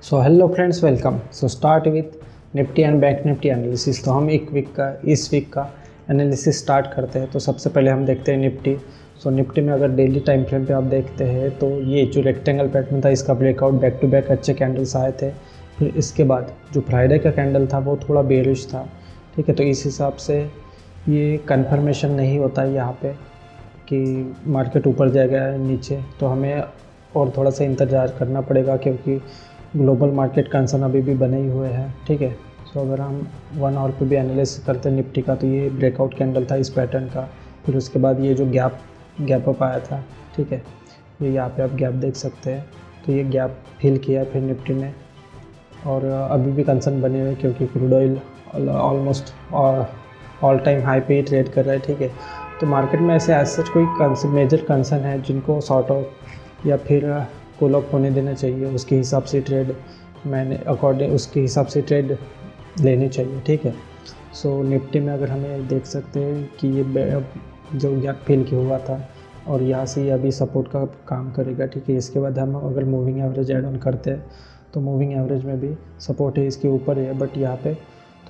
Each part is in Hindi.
So hello friends, welcome. So start with Nifty and bank Nifty analysis. तो हम इस वीक का एनालिसिस स्टार्ट करते हैं। तो सबसे पहले हम देखते हैं निफ्टी। सो निफ्टी में अगर डेली टाइम फ्रेम पे आप देखते हैं तो ये जो रेक्टेंगल पैटर्न था इसका ब्रेकआउट बैक टू बैक अच्छे कैंडल्स आए थे। फिर इसके बाद जो फ्राइडे का कैंडल था वो थोड़ा बेरिश था। ठीक है, तो इस हिसाब से ये कन्फर्मेशन नहीं होता है यहाँ पे कि मार्केट ऊपर जाएगा या नीचे। तो हमें और थोड़ा सा इंतज़ार करना पड़ेगा क्योंकि ग्लोबल मार्केट कंसर्न अभी भी बने ही हुए हैं। ठीक है, सो अगर हम 1 आवर पे भी एनालिसिस करते हैं निफ्टी का तो ये ब्रेकआउट कैंडल था इस पैटर्न का। फिर उसके बाद ये जो गैप अप आया था, ठीक है, ये यहाँ पे आप गैप देख सकते हैं। तो ये गैप फिल किया फिर निफ्टी ने, और अभी भी कंसर्न बने हुए क्योंकि crude oil almost all time high पे ही ट्रेड कर रहा है। ठीक है, तो मार्केट में ऐसे सच कोई मेजर कंसर्न है जिनको सॉर्ट आउट या फिर कूल ऑफ होने देना चाहिए, उसके हिसाब से ट्रेड उसके हिसाब से ट्रेड लेनी चाहिए। ठीक है, सो निफ्टी में अगर हमें देख सकते हैं कि ये जो गैप फिल किया हुआ था और यहाँ से ये अभी सपोर्ट का काम करेगा। ठीक है, इसके बाद हम अगर मूविंग एवरेज ऐड ऑन करते हैं तो मूविंग एवरेज में भी सपोर्ट है, इसके ऊपर है, बट यहाँ पे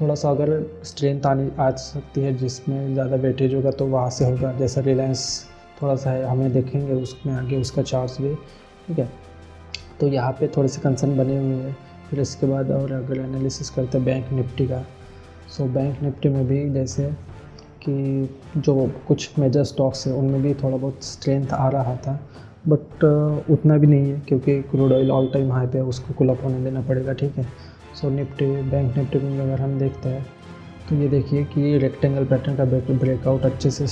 थोड़ा सा अगर स्ट्रेंथ आ सकती है जिसमें ज़्यादा वेटेज होगा तो वहाँ से होगा। जैसा रिलायंस थोड़ा सा है, हमें देखेंगे उसमें आगे उसका चार्ट्स भी। ठीक है, तो यहाँ पे थोड़े से कंसर्न बने हुए हैं। फिर इसके बाद और अगर एनालिसिस करते हैं बैंक निफ्टी का, सो बैंक निफ्टी में भी जैसे कि जो कुछ मेजर स्टॉक्स हैं उनमें भी थोड़ा बहुत स्ट्रेंथ आ रहा था, बट उतना भी नहीं है क्योंकि crude oil all time high पे है, उसको कूल ऑफ होने देना पड़ेगा। ठीक है, सो बैंक निफ्टी में अगर हम देखते हैं तो ये देखिए कि रेक्टेंगल पैटर्न का ब्रेकआउट अच्छे से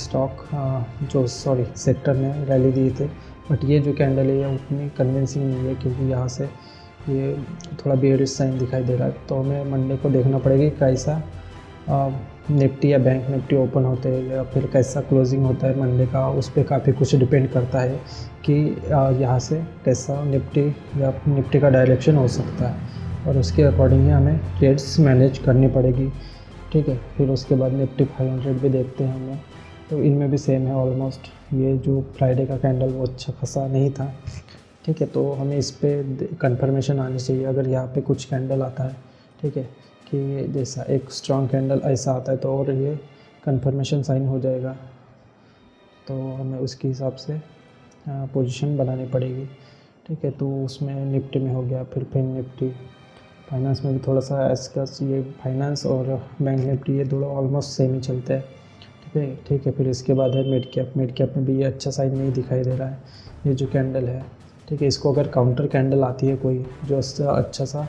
सेक्टर ने रैली दी थे, बट ये जो कैंडल है ये उतनी कन्विंसिंग नहीं है क्योंकि यहाँ से ये थोड़ा बेयरिश साइन दिखाई दे रहा है। तो हमें मंडे को देखना पड़ेगा कैसा निफ्टी या बैंक निफ्टी ओपन होते हैं या फिर कैसा क्लोजिंग होता है मंडे का। उस पर काफ़ी कुछ डिपेंड करता है कि यहाँ से कैसा निफ्टी का डायरेक्शन हो सकता है, और उसके अकॉर्डिंग ही हमें ट्रेड्स मैनेज करनी पड़ेगी। ठीक है, फिर उसके बाद निफ्टी 500 भी देखते हैं हमें, तो इनमें भी सेम है ऑलमोस्ट। ये जो फ्राइडे का कैंडल वो अच्छा खासा नहीं था। ठीक है, तो हमें इस पर कंफर्मेशन आनी चाहिए अगर यहाँ पे कुछ कैंडल आता है। ठीक है, कि जैसा एक स्ट्रॉन्ग कैंडल ऐसा आता है तो और ये कंफर्मेशन साइन हो जाएगा, तो हमें उसके हिसाब से पोजीशन बनानी पड़ेगी। ठीक है, तो उसमें निफ्टी में हो गया, फिर निफ्टी फाइनेंस में भी थोड़ा सा ऐसा, ये फाइनेंस और बैंक निफ्टी ये दोनों ऑलमोस्ट सेम ही चलते हैं। ठीक है, फिर इसके बाद है मिड कैप में भी ये अच्छा साइन नहीं दिखाई दे रहा है, ये जो कैंडल है। ठीक है, इसको अगर काउंटर कैंडल आती है कोई जो अच्छा सा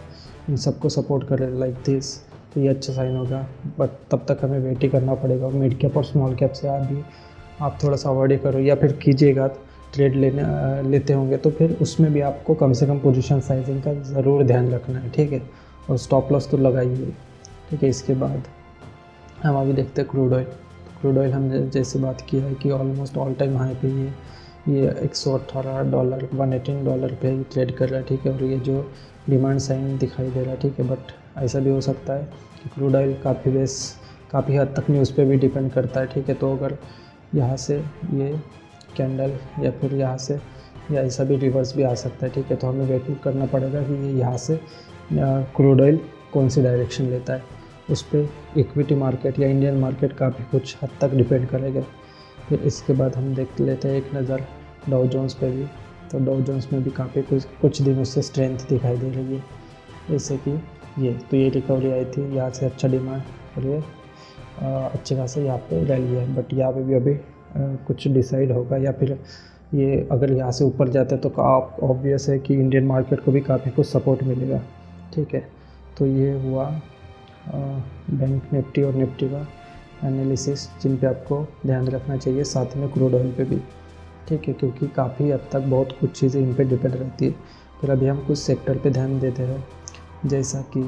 इन सबको सपोर्ट करे लाइक दिस, तो ये अच्छा साइन होगा, बट तब तक हमें वेट ही करना पड़ेगा। मिड कैप और स्मॉल कैप से आप थोड़ा सा अवॉइड ही करो, या फिर कीजिएगा ट्रेड लेते होंगे तो फिर उसमें भी आपको कम से कम पोजीशन साइजिंग का ज़रूर ध्यान रखना है। ठीक है, और स्टॉप लॉस तो लगाइए। ठीक है, इसके बाद हम अभी देखते हैं क्रूड ऑयल हम जैसे बात की है कि ऑलमोस्ट ऑल टाइम हाई पे ये $118 $118 पे ही ट्रेड कर रहा है। ठीक है, और ये जो डिमांड साइन दिखाई दे रहा है। ठीक है, बट ऐसा भी हो सकता है कि क्रूड ऑयल काफ़ी हद तक न्यूज़ पे भी डिपेंड करता है। ठीक है, तो अगर यहाँ से ये कैंडल या फिर यहाँ से या ऐसा भी रिवर्स भी आ सकता है। ठीक है, तो हमें वेट करना पड़ेगा कि ये यहाँ से क्रूड ऑयल कौन सी डायरेक्शन लेता है, उस पर इक्विटी मार्केट या इंडियन मार्केट काफ़ी कुछ हद तक डिपेंड करेगा। फिर इसके बाद हम देख लेते हैं एक नज़र डाउ जोन्स पे भी। तो डाउ जोन्स में भी काफ़ी कुछ दिनों से स्ट्रेंथ दिखाई दे रही है, जैसे कि ये रिकवरी आई थी, यहाँ से अच्छा डिमांड और ये अच्छे खासा यहाँ पे रैली है, बट यहाँ पे भी अभी कुछ डिसाइड होगा, या फिर ये अगर यहाँ से ऊपर जाते हैं तो ऑब्वियस है कि इंडियन मार्केट को भी काफ़ी कुछ सपोर्ट मिलेगा। ठीक है, तो ये हुआ बैंक निफ्टी और निफ्टी का एनालिसिस जिन पे आपको ध्यान रखना चाहिए, साथ में क्रूड ऑयल पे भी। ठीक है, क्योंकि काफ़ी हद तक बहुत कुछ चीज़ें इन पे डिपेंड रहती है। फिर अभी हम कुछ सेक्टर पे ध्यान देते हैं, जैसा कि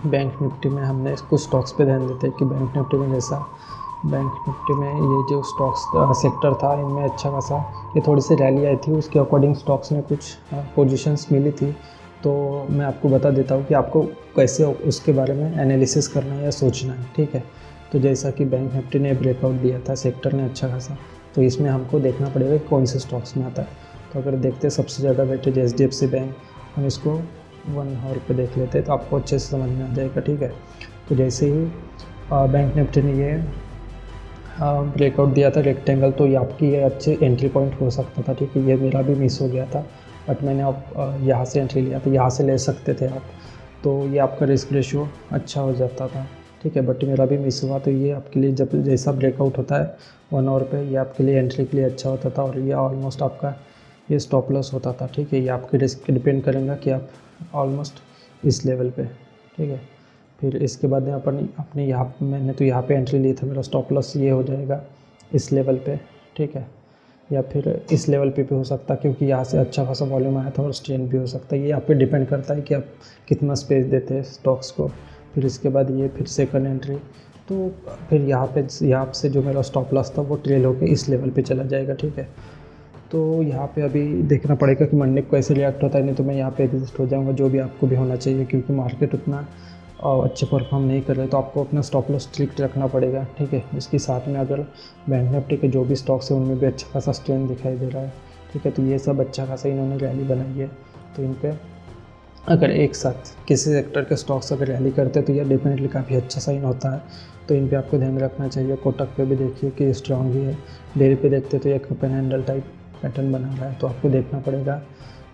बैंक निफ्टी में हमने कुछ स्टॉक्स पे ध्यान देते हैं कि बैंक निफ्टी में ये जो स्टॉक्स सेक्टर था इनमें अच्छा खासा ये थोड़ी सी रैली आई थी, उसके अकॉर्डिंग स्टॉक्स में कुछ पोजीशंस मिली थी। तो मैं आपको बता देता हूँ कि आपको कैसे उसके बारे में एनालिसिस करना है या सोचना है। ठीक है, तो जैसा कि बैंक निफ्टी ने ब्रेकआउट दिया था, सेक्टर ने अच्छा खासा, तो इसमें हमको देखना पड़ेगा कि कौन से स्टॉक्स में आता है। तो अगर देखते हैं सबसे ज़्यादा वेटेज HDFC बैंक, हम इसको 1 आवर पे देख लेते हैं तो आपको अच्छे से समझ में आ जाएगा, ठीक है। तो जैसे ही बैंक निफ्टी ने ये ब्रेकआउट दिया था रेक्टेंगल, तो ये आपकी ये अच्छे एंट्री पॉइंट हो सकता था, ठीक है। ये मेरा भी मिस हो गया था, बट मैंने अब यहाँ से एंट्री लिया था, यहाँ से ले सकते थे आप, तो ये आपका रिस्क रेशियो अच्छा हो जाता था, ठीक है। बट मेरा भी मिस हुआ, तो ये आपके लिए जब जैसा ब्रेकआउट होता है 1 आवर पे, ये आपके लिए एंट्री के लिए अच्छा होता था, और ये ऑलमोस्ट आपका ये स्टॉप लॉस होता था, ठीक है। ये आपके रिस्क पे डिपेंड करेगा कि आप ऑलमोस्ट इस लेवल पे, ठीक है। फिर इसके बाद में अपने यहाँ मैंने तो यहाँ पे एंट्री ली था, मेरा स्टॉप लॉस ये हो जाएगा इस लेवल पे, ठीक है। या फिर इस लेवल पे भी हो सकता है, क्योंकि यहाँ से अच्छा खासा वॉल्यूम आया था, और स्ट्रेन भी हो सकता है। ये आप पे डिपेंड करता है कि आप कितना स्पेस देते हैं स्टॉक्स को। फिर इसके बाद ये फिर सेकंड एंट्री, तो फिर यहाँ से जो मेरा स्टॉप लॉस था वो ट्रेल होकर इस लेवल पे चला जाएगा, ठीक है। तो यहाँ पे अभी देखना पड़ेगा कि मंडे को कैसे रिएक्ट होता है, नहीं तो मैं यहाँ पे एग्जिस्ट हो जाऊँगा, जो भी आपको भी होना चाहिए, क्योंकि मार्केट उतना अच्छे परफॉर्म नहीं कर रहे, तो आपको अपना स्टॉप लॉस स्ट्रिक्ट रखना पड़ेगा, ठीक है। उसके साथ में अगर बैंक निफ्टी के जो भी स्टॉक्स हैं उनमें भी अच्छा खासा स्ट्रेंथ दिखाई दे रहा है, ठीक है। तो ये सब अच्छा खासा इन्होंने रैली बनाई है, तो इन पर अगर एक साथ किसी सेक्टर के स्टॉक्स अगर रैली करते हैं तो ये डेफिनेटली काफ़ी अच्छा साइन होता है, तो इन पे आपको ध्यान रखना चाहिए। कोटक पे भी देखिए कि स्ट्रांग ही है, डेयरी पे देखते तो ये cup and handle type pattern बना रहा है, तो आपको देखना पड़ेगा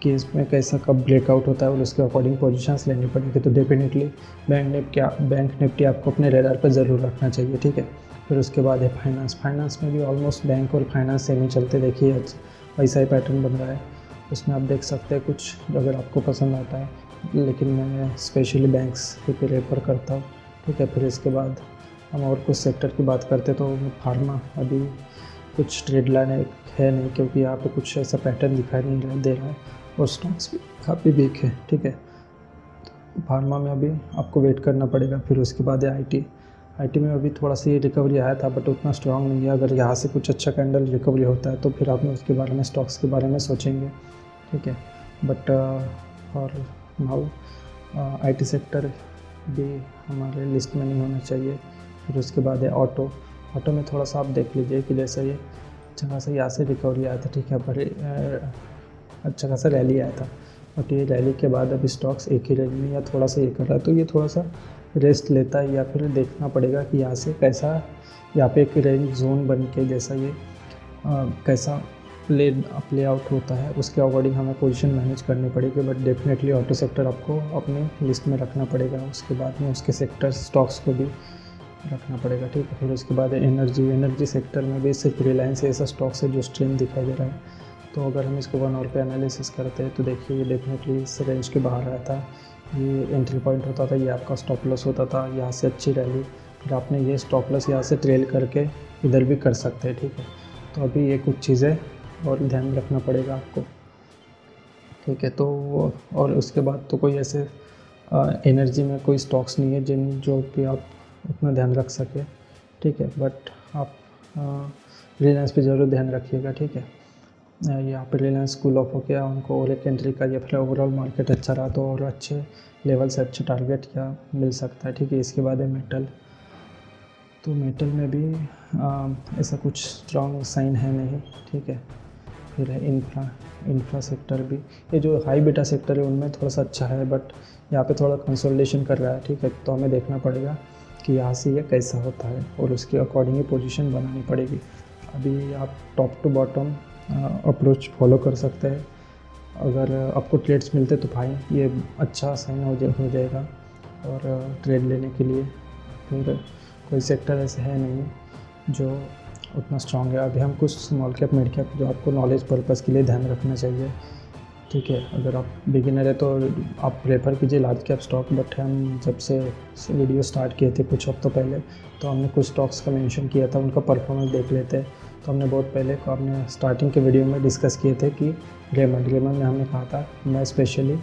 कि इसमें कैसा कब ब्रेकआउट होता है और उसके अकॉर्डिंग पोजीशंस लेनी पड़ेगी। तो डेफिनेटली बैंक निफ्टी आपको अपने रडार पर ज़रूर रखना चाहिए, ठीक है। फिर उसके बाद है फाइनेंस में भी ऑलमोस्ट बैंक और फाइनेंस सेम ही चलते, देखिए वैसा ही पैटर्न बन रहा है। उसमें आप देख सकते हैं कुछ अगर आपको पसंद आता है, लेकिन मैं स्पेशली बैंक्स पे प्रेफर करता हूँ, ठीक है। फिर इसके बाद हम और कुछ सेक्टर की बात करते तो फार्मा अभी कुछ ट्रेड लाइन है नहीं, क्योंकि यहाँ पे कुछ ऐसा पैटर्न दिखाई नहीं दे रहा है, और स्टॉक्स भी काफ़ी वीक है, ठीक है। तो फार्मा में अभी आपको वेट करना पड़ेगा। फिर उसके बाद है आईटी में अभी थोड़ा सा ये रिकवरी आया था, बट उतना स्ट्रांग नहीं है। अगर यहाँ से कुछ अच्छा कैंडल रिकवरी होता है तो फिर आप उसके बारे में स्टॉक्स के बारे में सोचेंगे, ठीक है। बट और नाउ आईटी सेक्टर भी हमारे लिस्ट में नहीं होना चाहिए। फिर उसके बाद है ऑटो में थोड़ा सा आप देख लीजिए कि जैसे ये अच्छा खासा यहाँ से रिकवरी आया था, ठीक है, पर अच्छा खासा रैली आया था, बट ये रैली के बाद अभी स्टॉक्स एक ही रेंज में या थोड़ा सा ये कर रहा है, तो ये थोड़ा सा रेस्ट लेता है, या फिर देखना पड़ेगा कि यहाँ से कैसा यहाँ पे एक रेंज जोन बन के जैसा ये कैसा प्ले आउट होता है, उसके अकॉर्डिंग हमें पोजीशन मैनेज करनी पड़ेगी। बट डेफिनेटली ऑटो सेक्टर आपको अपनी लिस्ट में रखना पड़ेगा, उसके बाद में उसके सेक्टर स्टॉक्स को भी रखना पड़ेगा, ठीक है। फिर उसके बाद एनर्जी सेक्टर में भी सिर्फ रिलायंस ऐसा स्टॉक्स है जो स्ट्रेंथ दिखाई दे रहा है। तो अगर हम इसको 1 आवर पे एनालिसिस करते हैं तो देखिए ये डेफिनेटली इस रेंज के बाहर आया था, ये एंट्री पॉइंट होता था, ये आपका स्टॉप लॉस होता था, यहाँ से अच्छी रैली, फिर आपने ये स्टॉप लॉस यहाँ से ट्रेल करके इधर भी कर सकते हैं, ठीक है। तो अभी ये कुछ चीज़ें और ध्यान में रखना पड़ेगा आपको, ठीक है। तो और उसके बाद तो कोई ऐसे एनर्जी में कोई स्टॉक्स नहीं है जो कि आप उतना ध्यान रख सके, ठीक है। बट आप रिलायंस पे ज़रूर ध्यान रखिएगा, ठीक है। यहाँ पे रिलायंस कूल ऑफ हो गया, उनको और एक एंट्री का, या फिर ओवरऑल मार्केट अच्छा रहा तो और अच्छे लेवल से अच्छे टारगेट क्या मिल सकता है, ठीक है। इसके बाद है मेटल, तो मेटल में भी ऐसा कुछ स्ट्रॉन्ग साइन है नहीं, ठीक है। फिर है इंफ्रा सेक्टर भी, ये जो हाई बीटा सेक्टर है उनमें थोड़ा सा अच्छा है, बट यहाँ पे थोड़ा कंसोलिडेशन कर रहा है, ठीक है। तो हमें देखना पड़ेगा कि यहाँ से ये कैसा होता है और उसके अकॉर्डिंग ही पोजीशन बनानी पड़ेगी। अभी आप top to bottom approach follow कर सकते हैं, अगर आपको ट्रेड्स मिलते तो भाई ये अच्छा साइन हो जाएगा और ट्रेड लेने के लिए। फिर कोई सेक्टर ऐसे है नहीं जो उतना स्ट्रांग है। अभी हम कुछ स्मॉल कैप मिड कैप जो आपको नॉलेज पर्पज़ के लिए ध्यान रखना चाहिए, ठीक है। अगर आप बिगिनर है तो आप प्रेफर कीजिए लार्ज कैप स्टॉक, बट हम जब से वीडियो स्टार्ट किए थे कुछ हफ्तों पहले तो हमने कुछ स्टॉक्स का मेंशन किया था, उनका परफॉर्मेंस देख लेते हैं। तो हमने बहुत पहले को हमने स्टार्टिंग के वीडियो में डिस्कस किए थे कि रेमंड में हमने कहा था मैं स्पेशली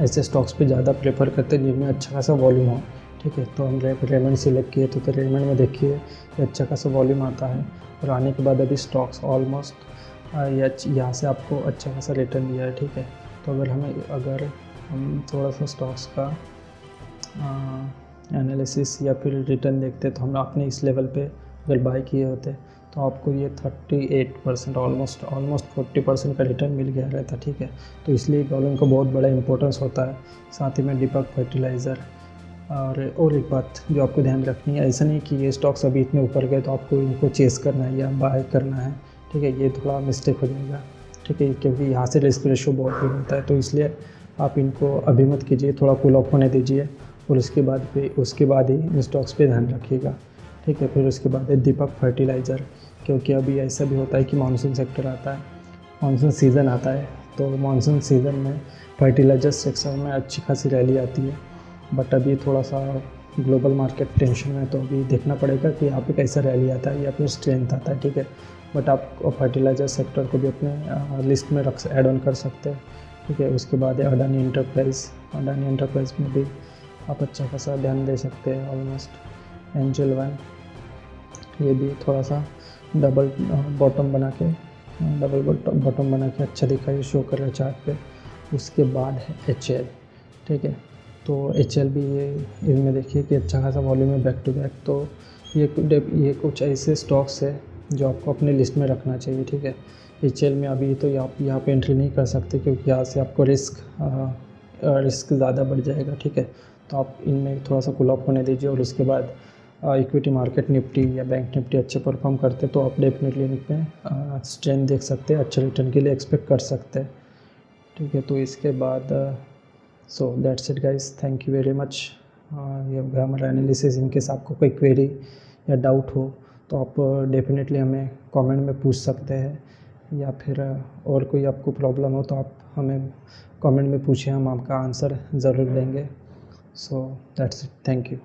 ऐसे स्टॉक्स पे ज़्यादा प्रेफर करते हैं जिनमें अच्छा खासा वॉल्यूम हो, ठीक है। तो हम रेमंड सिलेक्ट किए तो रेमंड में देखिए अच्छा खासा वॉल्यूम आता है, और आने के बाद अभी स्टॉक्स ऑलमोस्ट यहाँ से आपको अच्छा खासा रिटर्न दिया है, ठीक है। तो अगर हम थोड़ा सा स्टॉक्स का एनालिसिस या फिर रिटर्न देखते तो हम अपने इस लेवल पे अगर बाय किए होते तो आपको ये 38% ऑलमोस्ट 40% का रिटर्न मिल गया रहता, ठीक है। तो इसलिए गोल्डन का बहुत बड़ा इंपॉर्टेंस होता है। साथ ही में दीपक फर्टिलाइज़र और एक बात जो आपको ध्यान रखनी है, ऐसा नहीं कि ये स्टॉक्स अभी इतने ऊपर गए तो आपको इनको चेस करना है या बाय करना है, ठीक है। ये थोड़ा मिस्टेक हो जाएगा, ठीक है, क्योंकि यहाँ से रिस्क रेशो बहुत भी होता है। तो इसलिए आप इनको अभी मत कीजिए, थोड़ा कूल ऑफ होने दीजिए और उसके बाद ही इन स्टॉक्स पे ध्यान रखिएगा, ठीक है। फिर उसके बाद है दीपक फर्टिलाइज़र, क्योंकि अभी ऐसा भी होता है कि मानसून सेक्टर आता है, मानसून सीज़न आता है, तो मानसून सीज़न में फर्टिलाइज़र सेक्टर में अच्छी खासी रैली आती है। बट अभी थोड़ा सा ग्लोबल मार्केट टेंशन में, तो अभी देखना पड़ेगा कि यहाँ पे कैसा रैली आता है या फिर स्ट्रेंथ आता है, ठीक है। बट आप फर्टिलाइज़र सेक्टर को भी अपने लिस्ट में ऐड ऑन कर सकते हैं, ठीक है। उसके बाद है अडानी एंटरप्राइज़ में भी आप अच्छा खासा ध्यान दे सकते हैं। ऑलमोस्ट एंजल वन, ये भी थोड़ा सा डबल बॉटम बना के अच्छा दिखाई शो कर रहा है चार्ट पे। उसके बाद है HL, ठीक है। तो HL भी ये इनमें देखिए कि अच्छा खासा वॉल्यूम है बैक टू बैक। तो ये कुछ ऐसे स्टॉक्स है जो आपको अपने लिस्ट में रखना चाहिए, ठीक है। HL में अभी तो आप यहाँ पे एंट्री नहीं कर सकते, क्योंकि यहाँ से आपको रिस्क ज़्यादा बढ़ जाएगा, ठीक है। तो आप इनमें थोड़ा सा कूल ऑफ होने दीजिए और उसके बाद इक्विटी मार्केट निफ्टी या बैंक निफ्टी अच्छे परफॉर्म करते तो आप डेफिनेटली इनमें स्ट्रेंथ देख सकते हैं, अच्छे रिटर्न के लिए एक्सपेक्ट कर सकते हैं, ठीक है। तो इसके बाद so that's it guys, thank you very much. ये हो गया हमारा एनालिसिस। इनकेस आपको कोई क्वेरी या डाउट हो तो आप डेफिनेटली हमें कमेंट में पूछ सकते हैं, या फिर और कोई आपको प्रॉब्लम हो तो आप हमें कमेंट में पूछें, हम आपका आंसर ज़रूर देंगे। So that's it, thank you.